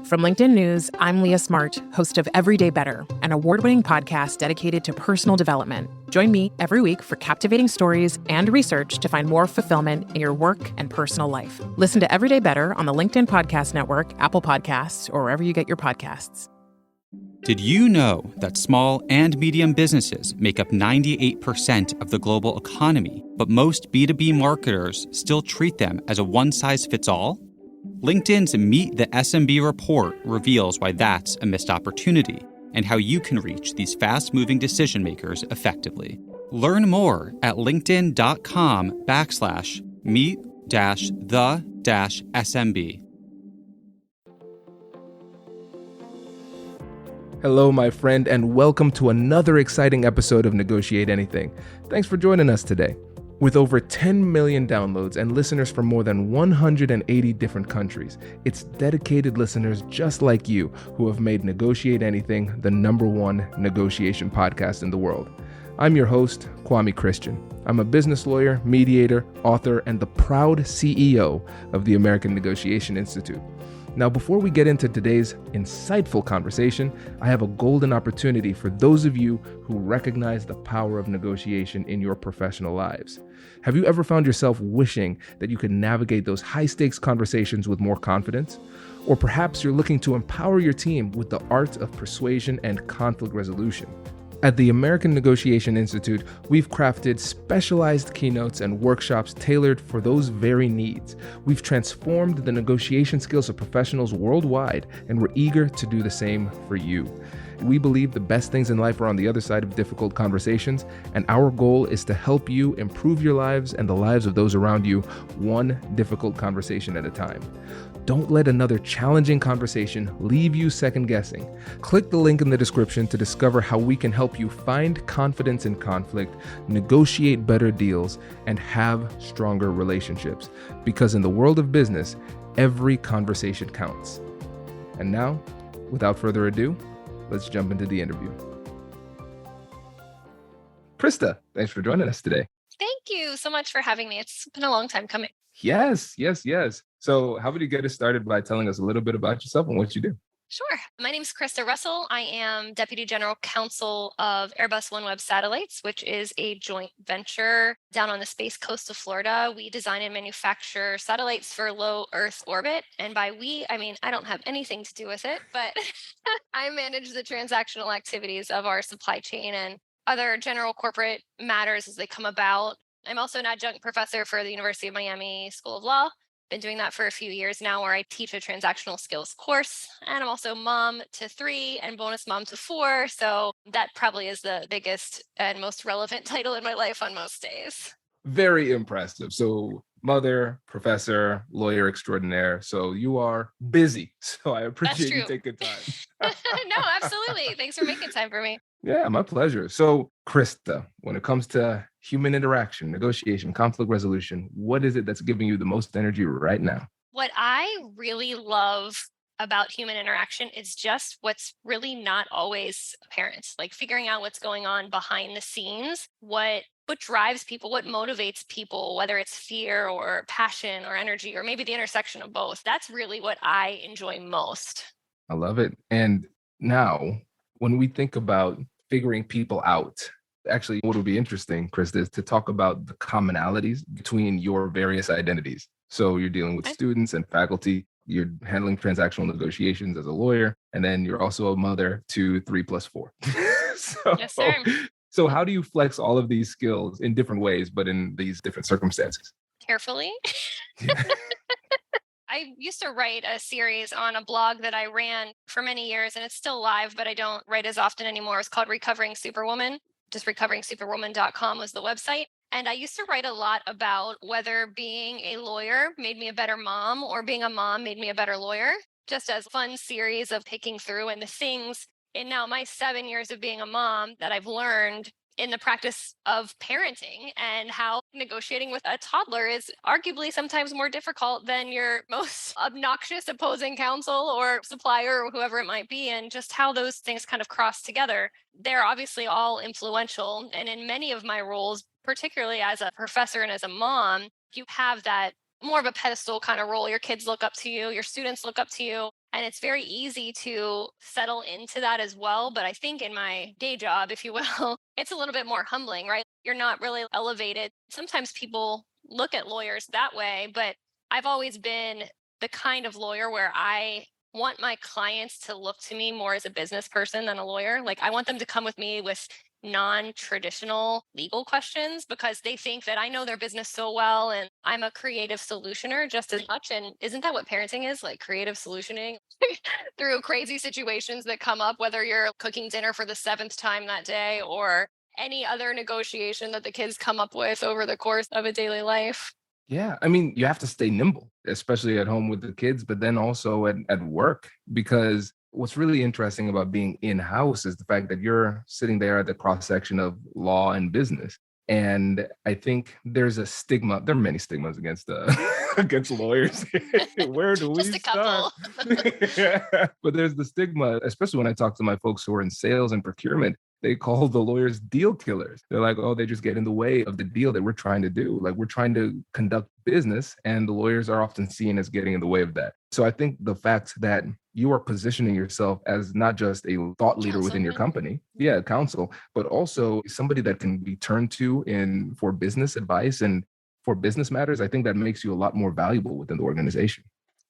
From LinkedIn News, I'm Leah Smart, host of Everyday Better, an award-winning podcast dedicated to personal development. Join me every week for captivating stories and research to find more fulfillment in your work and personal life. Listen to Everyday Better on the LinkedIn Podcast Network, Apple Podcasts, or wherever you get your podcasts. Did you know that small and medium businesses make up 98% of the global economy, but most B2B marketers still treat them as a one-size-fits-all? LinkedIn's Meet the SMB report reveals why that's a missed opportunity and how you can reach these fast-moving decision makers effectively. Learn more at linkedin.com/meet-the-SMB. Hello, my friend, and welcome to another exciting episode of Negotiate Anything. Thanks for joining us today. With over 10 million downloads and listeners from more than 180 different countries, it's dedicated listeners just like you who have made Negotiate Anything the #1 negotiation podcast in the world. I'm your host, Kwame Christian. I'm a business lawyer, mediator, author, and the proud CEO of the American Negotiation Institute. Now, before we get into today's insightful conversation, I have a golden opportunity for those of you who recognize the power of negotiation in your professional lives. Have you ever found yourself wishing that you could navigate those high-stakes conversations with more confidence? Or perhaps you're looking to empower your team with the art of persuasion and conflict resolution. At the American Negotiation Institute, we've crafted specialized keynotes and workshops tailored for those very needs. We've transformed the negotiation skills of professionals worldwide, and we're eager to do the same for you. We believe the best things in life are on the other side of difficult conversations, and our goal is to help you improve your lives and the lives of those around you, one difficult conversation at a time. Don't let another challenging conversation leave you second guessing. Click the link in the description to discover how we can help you find confidence in conflict, negotiate better deals, and have stronger relationships. Because in the world of business, every conversation counts. And now, without further ado, let's jump into the interview. Krista, thanks for joining us today. Thank you so much for having me. It's been a long time coming. Yes. So how about you get us started by telling us a little bit about yourself and what you do? Sure. My name is Krista Russell. I am Deputy General Counsel of Airbus OneWeb Satellites, which is a joint venture down on the space coast of Florida. We design and manufacture satellites for low Earth orbit. And by we, I mean, I don't have anything to do with it, but I manage the transactional activities of our supply chain and other general corporate matters as they come about. I'm also an adjunct professor for the University of Miami School of Law. Been doing that for a few years now, where I teach a transactional skills course. And I'm also mom to 3 and bonus mom to 4. So that probably is the biggest and most relevant title in my life on most days. Very impressive. So mother, professor, lawyer extraordinaire. So you are busy. So I appreciate you taking time. No, absolutely. Thanks for making time for me. Yeah, my pleasure. So Krista, when it comes to human interaction, negotiation, conflict resolution, what is it that's giving you the most energy right now? What I really love about human interaction is just what's really not always apparent, like figuring out what's going on behind the scenes, what drives people, what motivates people, whether it's fear or passion or energy, or maybe the intersection of both. That's really what I enjoy most. I love it. And now, when we think about figuring people out, actually, what would be interesting, Krista, is to talk about the commonalities between your various identities. So you're dealing with students and faculty, you're handling transactional negotiations as a lawyer, and then you're also a mother to 3 + 4. Yes, sir. So how do you flex all of these skills in different ways, but in these different circumstances? Carefully. I used to write a series on a blog that I ran for many years, and it's still live, but I don't write as often anymore. It's called Recovering Superwoman. Just recoveringsuperwoman.com was the website. And I used to write a lot about whether being a lawyer made me a better mom or being a mom made me a better lawyer, just as a fun series of picking through and the things in now my 7 years of being a mom that I've learned in the practice of parenting, and how negotiating with a toddler is arguably sometimes more difficult than your most obnoxious opposing counsel or supplier or whoever it might be, and just how those things kind of cross together. They're obviously all influential. And in many of my roles, particularly as a professor and as a mom, you have that more of a pedestal kind of role. Your kids look up to you, your students look up to you. And it's very easy to settle into that as well. But I think in my day job, if you will, it's a little bit more humbling, right? You're not really elevated. Sometimes people look at lawyers that way, but I've always been the kind of lawyer where I want my clients to look to me more as a business person than a lawyer. Like I want them to come with me with non-traditional legal questions because they think that I know their business so well and I'm a creative solutioner just as much. And isn't that what parenting is? Like creative solutioning through crazy situations that come up, whether you're cooking dinner for the seventh time that day or any other negotiation that the kids come up with over the course of a daily life. Yeah, I mean, you have to stay nimble, especially at home with the kids, but then also at work, because what's really interesting about being in-house is the fact that you're sitting there at the cross section of law and business. And I think there's a stigma. There are many stigmas against against lawyers. Where do we Just a start? couple. But there's the stigma, especially when I talk to my folks who are in sales and procurement. They call the lawyers deal killers. They're like, oh, they just get in the way of the deal that we're trying to do. Like we're trying to conduct business, and the lawyers are often seen as getting in the way of that. So I think the fact that you are positioning yourself as not just a thought leader Counsel. within your company, yeah, counsel, but also somebody that can be turned to in for business advice and for business matters, I think that makes you a lot more valuable within the organization.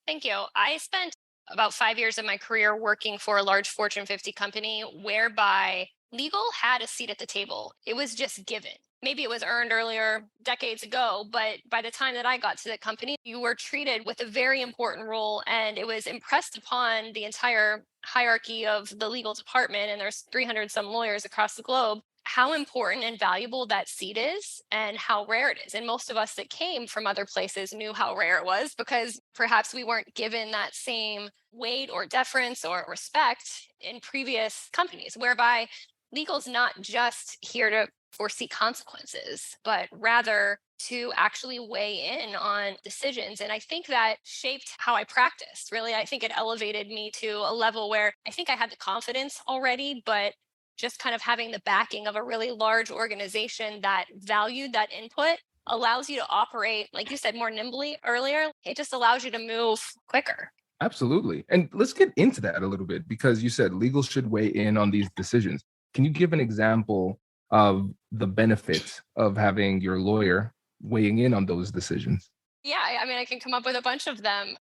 Thank you. I spent about 5 years of my career working for a large Fortune 50 company whereby legal had a seat at the table. It was just given. Maybe it was earned earlier decades ago, but by the time that I got to the company, you were treated with a very important role and it was impressed upon the entire hierarchy of the legal department. And there's 300 some lawyers across the globe how important and valuable that seat is and how rare it is. And most of us that came from other places knew how rare it was because perhaps we weren't given that same weight or deference or respect in previous companies, whereby legal's not just here to foresee consequences, but rather to actually weigh in on decisions. And I think that shaped how I practiced. Really, I think it elevated me to a level where I think I had the confidence already, but just kind of having the backing of a really large organization that valued that input allows you to operate, like you said, more nimbly earlier. It just allows you to move quicker. Absolutely. And let's get into that a little bit because you said legal should weigh in on these decisions. Can you give an example of the benefits of having your lawyer weighing in on those decisions? Yeah, I mean, I can come up with a bunch of them.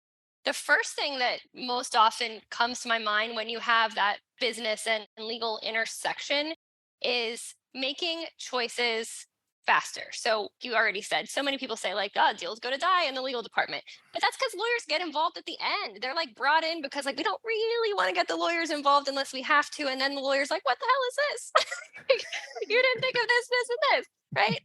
The first thing that most often comes to my mind when you have that business and legal intersection is making choices faster. So you already said, so many people say like, oh, deals go to die in the legal department. But that's because lawyers get involved at the end. They're like brought in because like, we don't really want to get the lawyers involved unless we have to. And then the lawyer's like, what the hell is this? You didn't think of this, and this, right?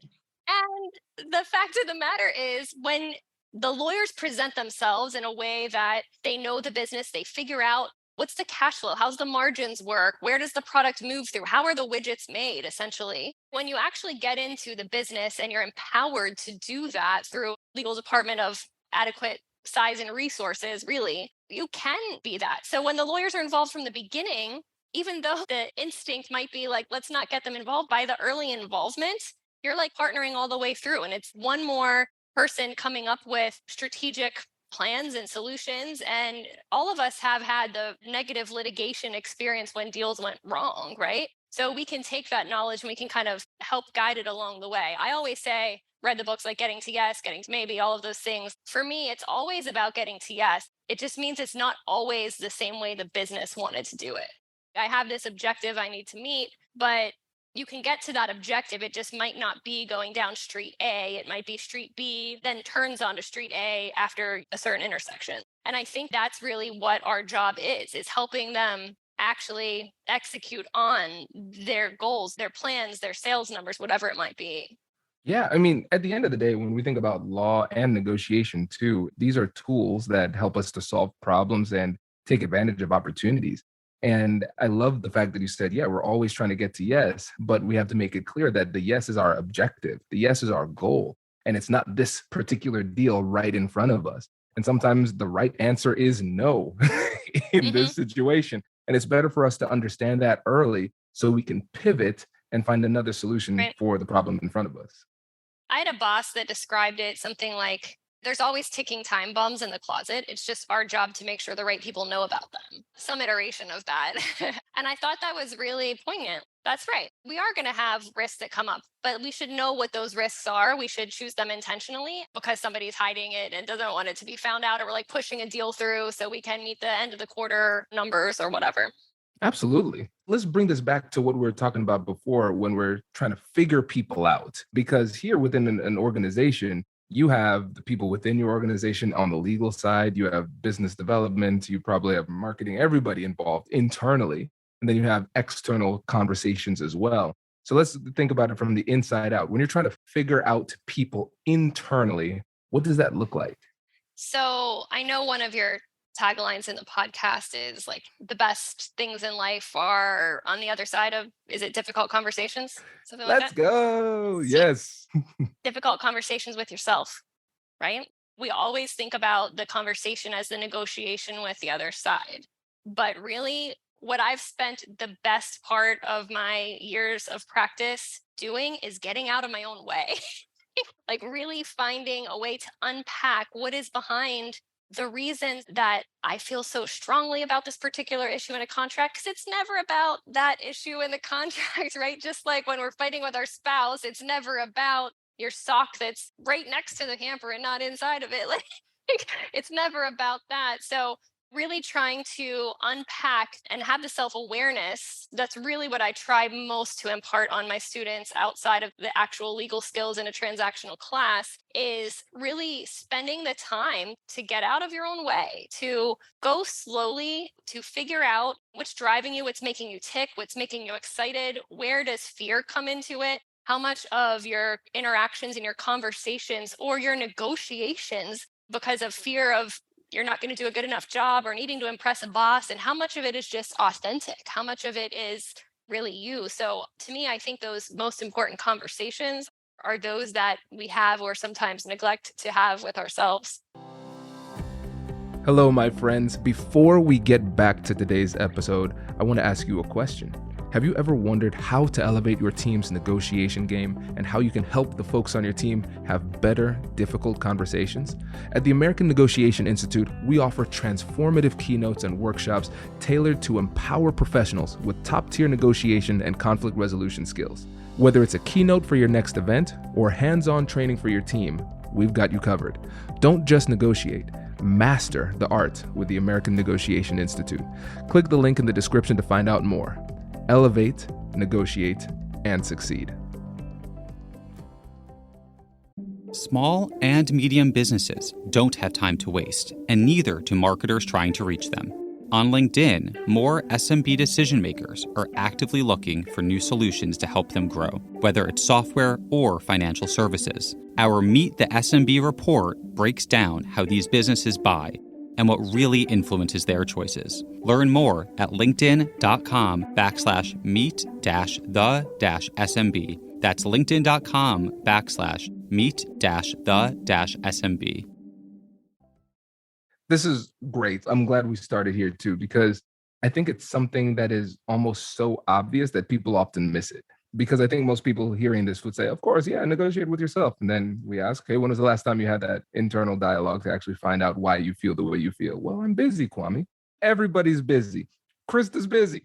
And the fact of the matter is when the lawyers present themselves in a way that they know the business, they figure out what's the cash flow, how's the margins work, where does the product move through, how are the widgets made, essentially. When you actually get into the business and you're empowered to do that through legal department of adequate size and resources, really, you can be that. So when the lawyers are involved from the beginning, even though the instinct might be like, let's not get them involved, by the early involvement, you're like partnering all the way through. And it's one more person coming up with strategic plans and solutions. And all of us have had the negative litigation experience when deals went wrong, right? So we can take that knowledge and we can kind of help guide it along the way. I always say, read the books like Getting to Yes, Getting to Maybe, all of those things. For me, it's always about getting to yes. It just means it's not always the same way the business wanted to do it. I have this objective I need to meet, but you can get to that objective. It just might not be going down street A. It might be street B, then turns onto street A after a certain intersection. And I think that's really what our job is helping them actually execute on their goals, their plans, their sales numbers, whatever it might be. Yeah, I mean, at the end of the day, when we think about law and negotiation too, these are tools that help us to solve problems and take advantage of opportunities. And I love the fact that you said, yeah, we're always trying to get to yes, but we have to make it clear that the yes is our objective. The yes is our goal. And it's not this particular deal right in front of us. And sometimes the right answer is no in this situation. And it's better for us to understand that early so we can pivot and find another solution Right. for the problem in front of us. I had a boss that described it something like There's always ticking time bombs in the closet. It's just our job to make sure the right people know about them. Some iteration of that. And I thought that was really poignant. That's right. We are going to have risks that come up, but we should know what those risks are. We should choose them intentionally because somebody's hiding it and doesn't want it to be found out, or we're like pushing a deal through so we can meet the end of the quarter numbers or whatever. Absolutely. Let's bring this back to what we were talking about before when we're trying to figure people out. Because here within an organization, you have the people within your organization on the legal side, you have business development, you probably have marketing, everybody involved internally. And then you have external conversations as well. So let's think about it from the inside out. When you're trying to figure out people internally, what does that look like? So I know one of your taglines in the podcast is like the best things in life are on the other side of, is it difficult conversations? Something like Let's that. go. So Yes. difficult conversations with yourself, right? We always think about the conversation as the negotiation with the other side. But really, what I've spent the best part of my years of practice doing is getting out of my own way. Like really finding a way to unpack what is behind the reasons that I feel so strongly about this particular issue in a contract, because it's never about that issue in the contract, right? Just like when we're fighting with our spouse, it's never about your sock that's right next to the hamper and not inside of it. Like it's never about that. So really trying to unpack and have the self-awareness, that's really what I try most to impart on my students outside of the actual legal skills in a transactional class, is really spending the time to get out of your own way, to go slowly, to figure out what's driving you, what's making you tick, what's making you excited, where does fear come into it, how much of your interactions and your conversations or your negotiations because of fear of you're not going to do a good enough job or needing to impress a boss, and how much of it is just authentic, how much of it is really you. So to me, I think those most important conversations are those that we have or sometimes neglect to have with ourselves. Hello, my friends. Before we get back to today's episode, I want to ask you a question. Have you ever wondered how to elevate your team's negotiation game and how you can help the folks on your team have better, difficult conversations? At the American Negotiation Institute, we offer transformative keynotes and workshops tailored to empower professionals with top-tier negotiation and conflict resolution skills. Whether it's a keynote for your next event or hands-on training for your team, we've got you covered. Don't just negotiate. Master the art with the American Negotiation Institute. Click the link in the description to find out more. Elevate, negotiate, and succeed. Small and medium businesses don't have time to waste, and neither do marketers trying to reach them. On LinkedIn, more SMB decision makers are actively looking for new solutions to help them grow, whether it's software or financial services. Our Meet the SMB report breaks down how these businesses buy and what really influences their choices. Learn more at linkedin.com/meet-the-SMB. That's linkedin.com/meet-the-SMB. This is great. I'm glad we started here too, because I think it's something that is almost so obvious that people often miss it. Because I think most people hearing this would say, of course, yeah, negotiate with yourself. And then we ask, okay, when was the last time you had that internal dialogue to actually find out why you feel the way you feel? Well, I'm busy, Kwame. Everybody's busy. Krista's busy,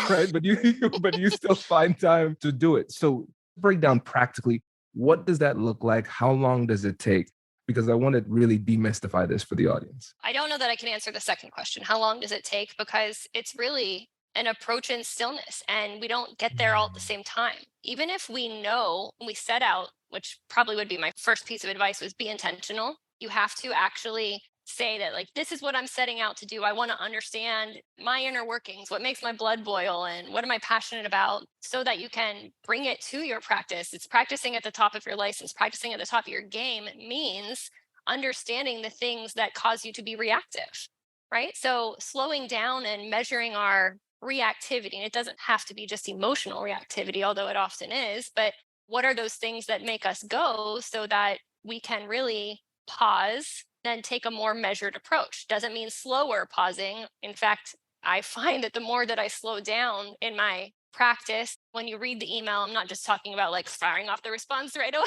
right? But you still find time to do it. So break down practically, what does that look like? How long does it take? Because I want to really demystify this for the audience. I don't know that I can answer the second question. How long does it take? Because it's really an approach in stillness, and we don't get there all at the same time. Even if we know, we set out, which probably would be my first piece of advice, was be intentional. You have to actually say that, like, this is what I'm setting out to do. I want to understand my inner workings, what makes my blood boil, and what am I passionate about, so that you can bring it to your practice. It's practicing at the top of your license. Practicing at the top of your game means understanding the things that cause you to be reactive, right? So slowing down and measuring our reactivity, and it doesn't have to be just emotional reactivity, although it often is, but what are those things that make us go, so that we can really pause, then take a more measured approach. Doesn't mean slower pausing. In fact, I find that the more that I slow down in my practice when you read the email. I'm not just talking about like firing off the response right away.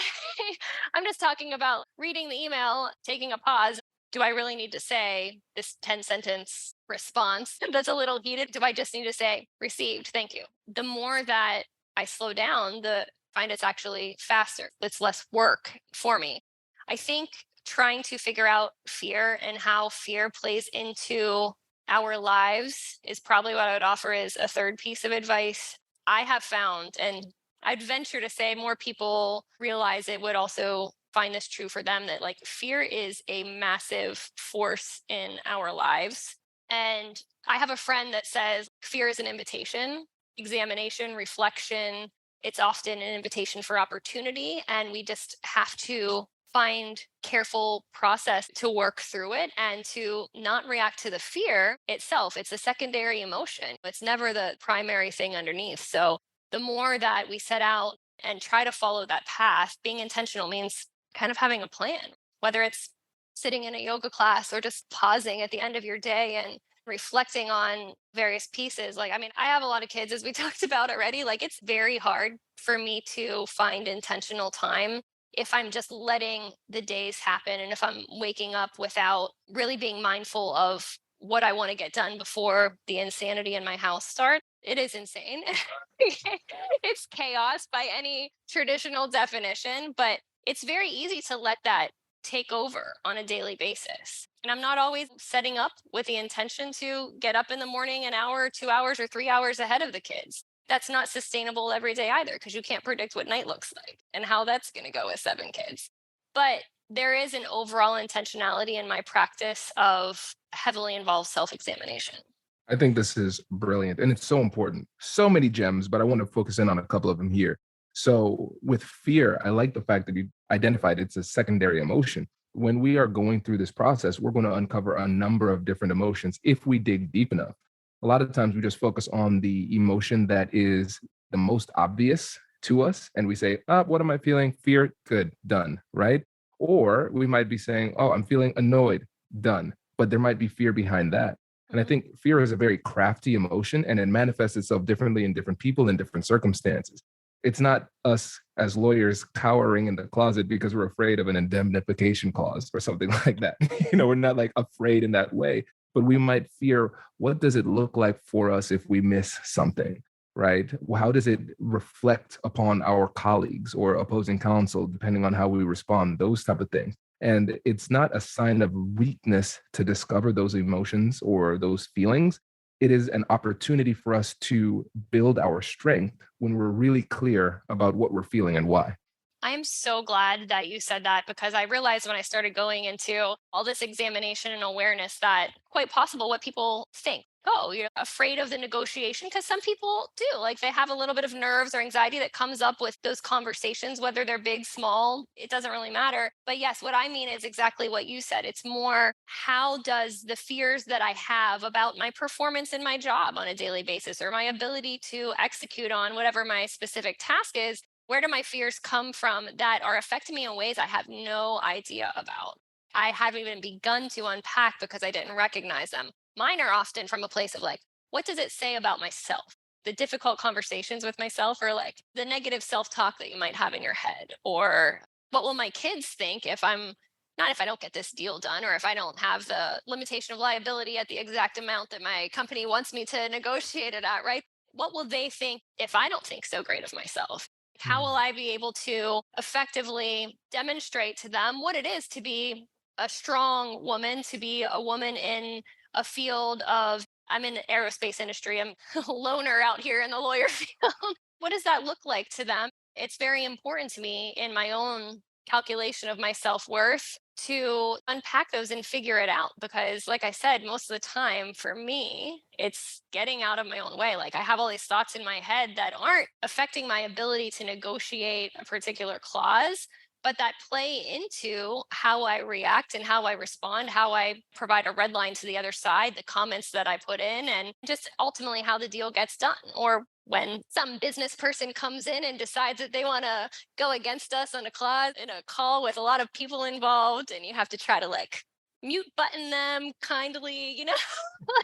I'm just talking about reading the email, taking a pause. Do I really need to say this 10-sentence response that's a little heated? Do I just need to say received? Thank you. The more that I slow down, the find it's actually faster. It's less work for me. I think trying to figure out fear and how fear plays into our lives is probably what I would offer as a third piece of advice. I have found, and I'd venture to say more people realize it would also find this true for them, that like fear is a massive force in our lives. And I have a friend that says fear is an invitation, examination, reflection. It's often an invitation for opportunity, and we just have to find careful process to work through it and to not react to the fear itself. It's a secondary emotion. It's never the primary thing underneath. So the more that we set out and try to follow that path, being intentional means kind of having a plan, whether it's sitting in a yoga class or just pausing at the end of your day and reflecting on various pieces. Like, I mean, I have a lot of kids, as we talked about already. Like, it's very hard for me to find intentional time if I'm just letting the days happen and if I'm waking up without really being mindful of what I want to get done before the insanity in my house starts. It is insane. It's chaos by any traditional definition, but it's very easy to let that take over on a daily basis. And I'm not always setting up with the intention to get up in the morning an hour, 2 hours, or 3 hours ahead of the kids. That's not sustainable every day either, because you can't predict what night looks like and how that's going to go with 7 kids. But there is an overall intentionality in my practice of heavily involved self-examination. I think this is brilliant and it's so important. So many gems, but I want to focus in on a couple of them here. So with fear, I like the fact that you identified it's a secondary emotion. When we are going through this process, we're going to uncover a number of different emotions if we dig deep enough. A lot of times we just focus on the emotion that is the most obvious to us. And we say, what am I feeling? Fear, good, done, right? Or we might be saying, I'm feeling annoyed, done. But there might be fear behind that. And I think fear is a very crafty emotion and it manifests itself differently in different people in different circumstances. It's not us as lawyers cowering in the closet because we're afraid of an indemnification clause or something like that. We're not like afraid in that way, but we might fear, what does it look like for us if we miss something, right? How does it reflect upon our colleagues or opposing counsel, depending on how we respond, those type of things. And it's not a sign of weakness to discover those emotions or those feelings. It is an opportunity for us to build our strength when we're really clear about what we're feeling and why. I'm so glad that you said that, because I realized when I started going into all this examination and awareness that quite possible what people think. Oh, you're afraid of the negotiation, because some people do. Like, they have a little bit of nerves or anxiety that comes up with those conversations, whether they're big, small, it doesn't really matter. But yes, what I mean is exactly what you said. It's more, how does the fears that I have about my performance in my job on a daily basis or my ability to execute on whatever my specific task is, where do my fears come from that are affecting me in ways I have no idea about? I haven't even begun to unpack because I didn't recognize them. Mine are often from a place of like, what does it say about myself? The difficult conversations with myself, or like the negative self-talk that you might have in your head, or what will my kids think if I don't get this deal done, or if I don't have the limitation of liability at the exact amount that my company wants me to negotiate it at, right? What will they think if I don't think so great of myself? How will I be able to effectively demonstrate to them what it is to be a strong woman, to be a woman in a field of, I'm in the aerospace industry, I'm a loner out here in the lawyer field. What does that look like to them? It's very important to me in my own calculation of my self-worth to unpack those and figure it out, because like I said, most of the time for me, it's getting out of my own way. Like, I have all these thoughts in my head that aren't affecting my ability to negotiate a particular clause, but that play into how I react and how I respond, how I provide a red line to the other side, the comments that I put in, and just ultimately how the deal gets done. Or when some business person comes in and decides that they want to go against us on a clause in a call with a lot of people involved, and you have to try to like mute button them kindly,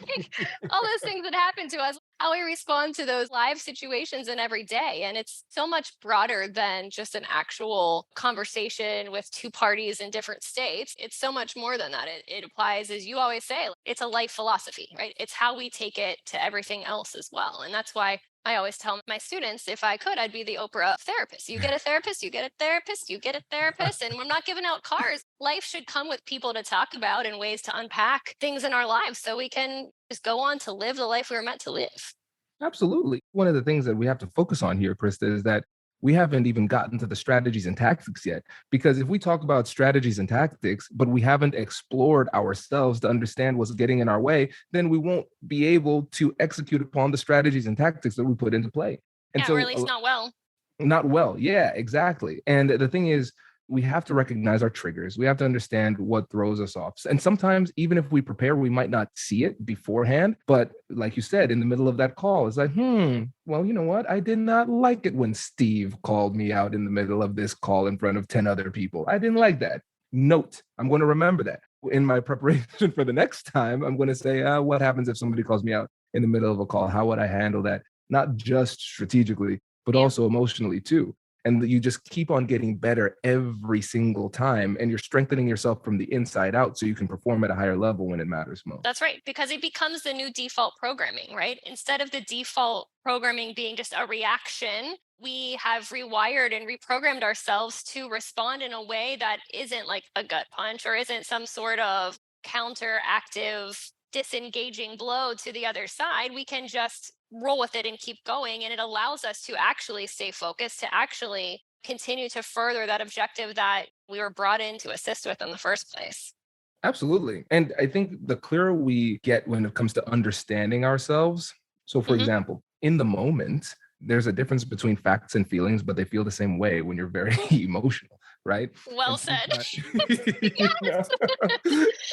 like all those things that happen to us. how we respond to those live situations in every day. And it's so much broader than just an actual conversation with two parties in different states. It's so much more than that. It applies, as you always say, it's a life philosophy, right? It's how we take it to everything else as well. And that's why I always tell my students, if I could, I'd be the Oprah of therapists. You get a therapist, you get a therapist, you get a therapist, and we're not giving out cars. Life should come with people to talk about and ways to unpack things in our lives so we can just go on to live the life we were meant to live. Absolutely. One of the things that we have to focus on here, Krista, is that we haven't even gotten to the strategies and tactics yet. Because if we talk about strategies and tactics, but we haven't explored ourselves to understand what's getting in our way, then we won't be able to execute upon the strategies and tactics that we put into play. And Yeah, so, or at least not well. not well. Yeah, exactly. And the thing is, we have to recognize our triggers. We have to understand what throws us off. And sometimes, even if we prepare, we might not see it beforehand. But like you said, in the middle of that call, it's like, well, you know what? I did not like it when Steve called me out in the middle of this call in front of 10 other people. I didn't like that. Note, I'm going to remember that. In my preparation for the next time, I'm going to say, what happens if somebody calls me out in the middle of a call? How would I handle that? Not just strategically, but also emotionally too. And you just keep on getting better every single time. And you're strengthening yourself from the inside out so you can perform at a higher level when it matters most. That's right, because it becomes the new default programming, right? Instead of the default programming being just a reaction, we have rewired and reprogrammed ourselves to respond in a way that isn't like a gut punch or isn't some sort of counteractive, disengaging blow to the other side. We can just roll with it and keep going. And it allows us to actually stay focused, to actually continue to further that objective that we were brought in to assist with in the first place. Absolutely. And I think the clearer we get when it comes to understanding ourselves. So, for example, in the moment, there's a difference between facts and feelings, but they feel the same way when you're very emotional, right? Well And said. sometimes-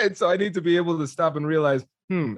and so I need to be able to stop and realize,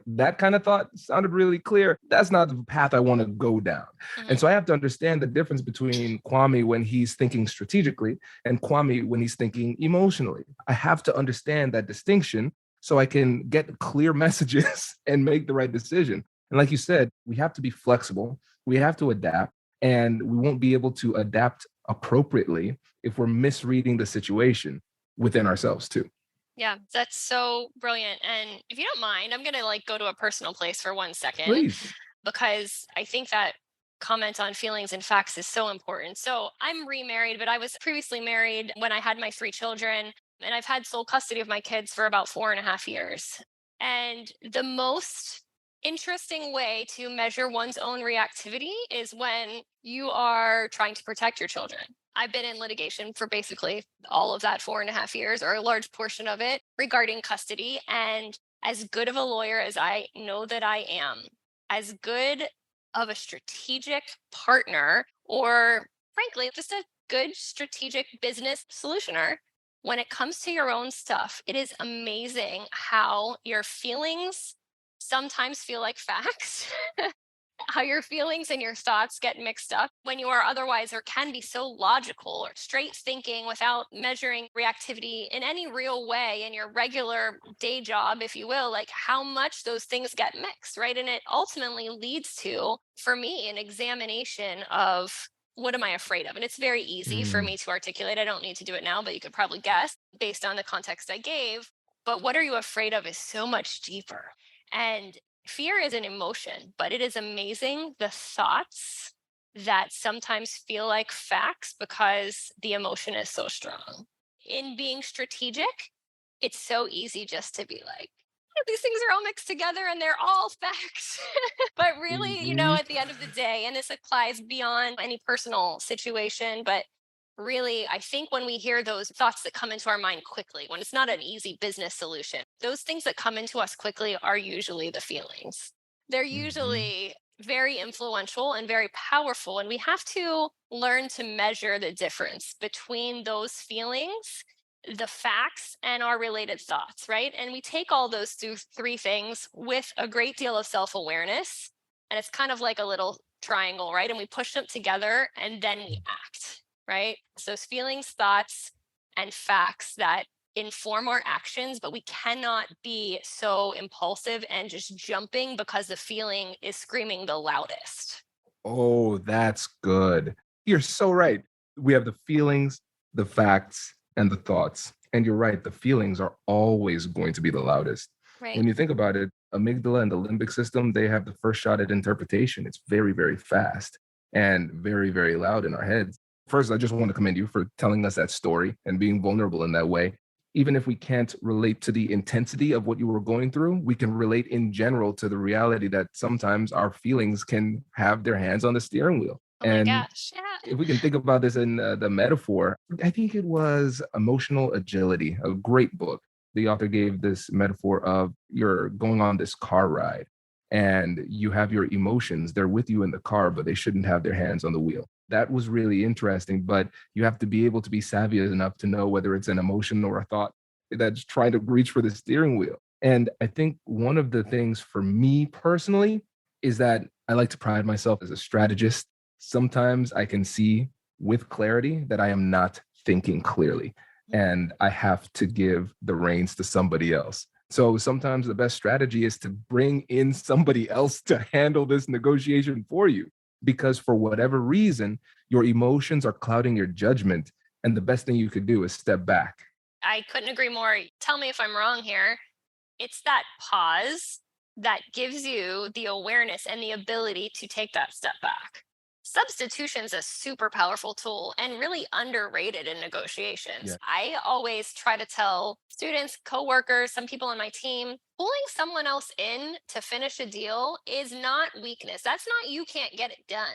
that kind of thought sounded really clear. That's not the path I want to go down. And so I have to understand the difference between Kwame when he's thinking strategically and Kwame when he's thinking emotionally. I have to understand that distinction so I can get clear messages and make the right decision. And like you said, we have to be flexible. We have to adapt, and we won't be able to adapt appropriately if we're misreading the situation within ourselves too. Yeah, that's so brilliant. And if you don't mind, I'm going to go to a personal place for 1 second, Please. because I think that comment on feelings and facts is so important. So I'm remarried, but I was previously married when I had my 3 children, and I've had sole custody of my kids for about 4.5 years. And the most interesting way to measure one's own reactivity is when you are trying to protect your children. I've been in litigation for basically all of that 4.5 years, or a large portion of it, regarding custody. And as good of a lawyer as I know that I am, as good of a strategic partner, or frankly, just a good strategic business solutioner, when it comes to your own stuff, it is amazing how your feelings sometimes feel like facts. How your feelings and your thoughts get mixed up when you are otherwise, or can be so logical or straight thinking without measuring reactivity in any real way in your regular day job, if you will, how much those things get mixed, right? And it ultimately leads to, for me, an examination of, what am I afraid of? And it's very easy for me to articulate. I don't need to do it now, but you could probably guess based on the context I gave. But what are you afraid of is so much deeper. And fear is an emotion, but it is amazing the thoughts that sometimes feel like facts because the emotion is so strong. In being strategic, it's so easy just to be like, these things are all mixed together and they're all facts. But really, at the end of the day, and this applies beyond any personal situation, but really, I think when we hear those thoughts that come into our mind quickly, when it's not an easy business solution, those things that come into us quickly are usually the feelings. They're usually very influential and very powerful. And we have to learn to measure the difference between those feelings, the facts, and our related thoughts, right? And we take all those three things with a great deal of self-awareness. And it's kind of like a little triangle, right? And we push them together and then we act. Right? So it's feelings, thoughts, and facts that inform our actions, but we cannot be so impulsive and just jumping because the feeling is screaming the loudest. Oh, that's good. You're so right. We have the feelings, the facts, and the thoughts. And you're right, the feelings are always going to be the loudest. Right. When you think about it, amygdala and the limbic system, they have the first shot at interpretation. It's very, very fast and very, very loud in our heads. First, I just want to commend you for telling us that story and being vulnerable in that way. Even if we can't relate to the intensity of what you were going through, we can relate in general to the reality that sometimes our feelings can have their hands on the steering wheel. Oh my gosh, if we can think about this in the metaphor, I think it was Emotional Agility, a great book. The author gave this metaphor of you're going on this car ride and you have your emotions. They're with you in the car, but they shouldn't have their hands on the wheel. That was really interesting, but you have to be able to be savvy enough to know whether it's an emotion or a thought that's trying to reach for the steering wheel. And I think one of the things for me personally is that I like to pride myself as a strategist. Sometimes I can see with clarity that I am not thinking clearly, and I have to give the reins to somebody else. So sometimes the best strategy is to bring in somebody else to handle this negotiation for you, because for whatever reason, your emotions are clouding your judgment. And the best thing you could do is step back. I couldn't agree more. Tell me if I'm wrong here. It's that pause that gives you the awareness and the ability to take that step back. Substitution is a super powerful tool and really underrated in negotiations. Yeah. I always try to tell students, coworkers, some people on my team, pulling someone else in to finish a deal is not weakness. That's not you can't get it done.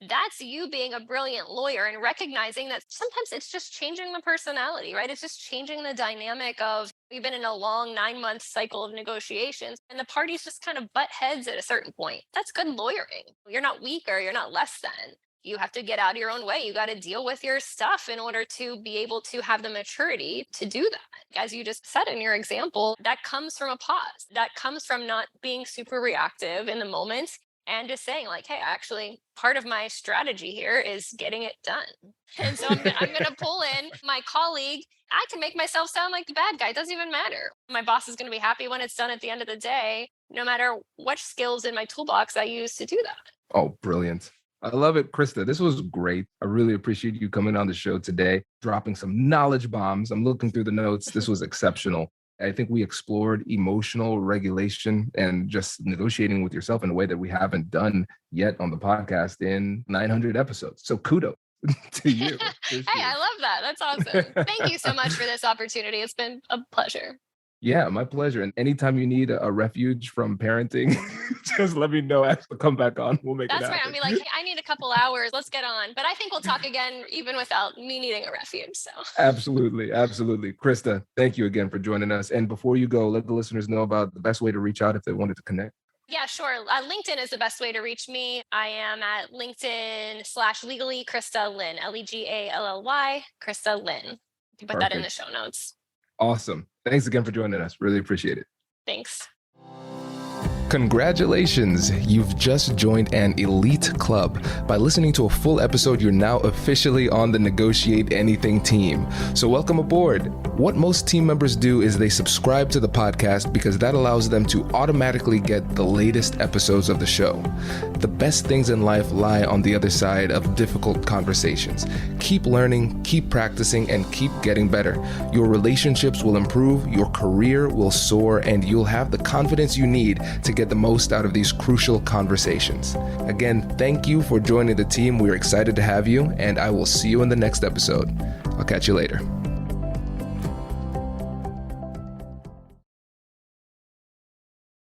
That's you being a brilliant lawyer and recognizing that sometimes it's just changing the personality, right? It's just changing the dynamic of we've been in a long 9-month cycle of negotiations and the parties just kind of butt heads at a certain point. That's good lawyering. You're not weaker, you're not less than. You have to get out of your own way. You got to deal with your stuff in order to be able to have the maturity to do that. As you just said in your example, that comes from a pause. That comes from not being super reactive in the moment and just saying like, hey, actually, part of my strategy here is getting it done. And so I'm going to pull in my colleague. I can make myself sound like the bad guy. It doesn't even matter. My boss is going to be happy when it's done at the end of the day, no matter what skills in my toolbox I use to do that. Oh, brilliant. I love it, Krista. This was great. I really appreciate you coming on the show today, dropping some knowledge bombs. I'm looking through the notes. This was exceptional. I think we explored emotional regulation and just negotiating with yourself in a way that we haven't done yet on the podcast in 900 episodes. So kudos to you. Hey, I love that. That's awesome. Thank you so much for this opportunity. It's been a pleasure. Yeah, my pleasure. And anytime you need a refuge from parenting, just let me know. I'll come back on. We'll make it happen. That's right. I'll be like, hey, I need a couple hours. Let's get on. But I think we'll talk again, even without me needing a refuge. So Absolutely. Absolutely. Krista, thank you again for joining us. And before you go, let the listeners know about the best way to reach out if they wanted to connect. Yeah, sure. LinkedIn is the best way to reach me. I am at LinkedIn/legally Krista Lynn, LEGALLY, Krista Lynn. You put that in the show notes. Awesome. Thanks again for joining us. Really appreciate it. Thanks. Congratulations! You've just joined an elite club. By listening to a full episode, you're now officially on the Negotiate Anything team. So welcome aboard. What most team members do is they subscribe to the podcast because that allows them to automatically get the latest episodes of the show. The best things in life lie on the other side of difficult conversations. Keep learning, keep practicing, and keep getting better. Your relationships will improve, your career will soar, and you'll have the confidence you need to get the most out of these crucial conversations. Again, thank you for joining the team. We're excited to have you, and I will see you in the next episode. I'll catch you later.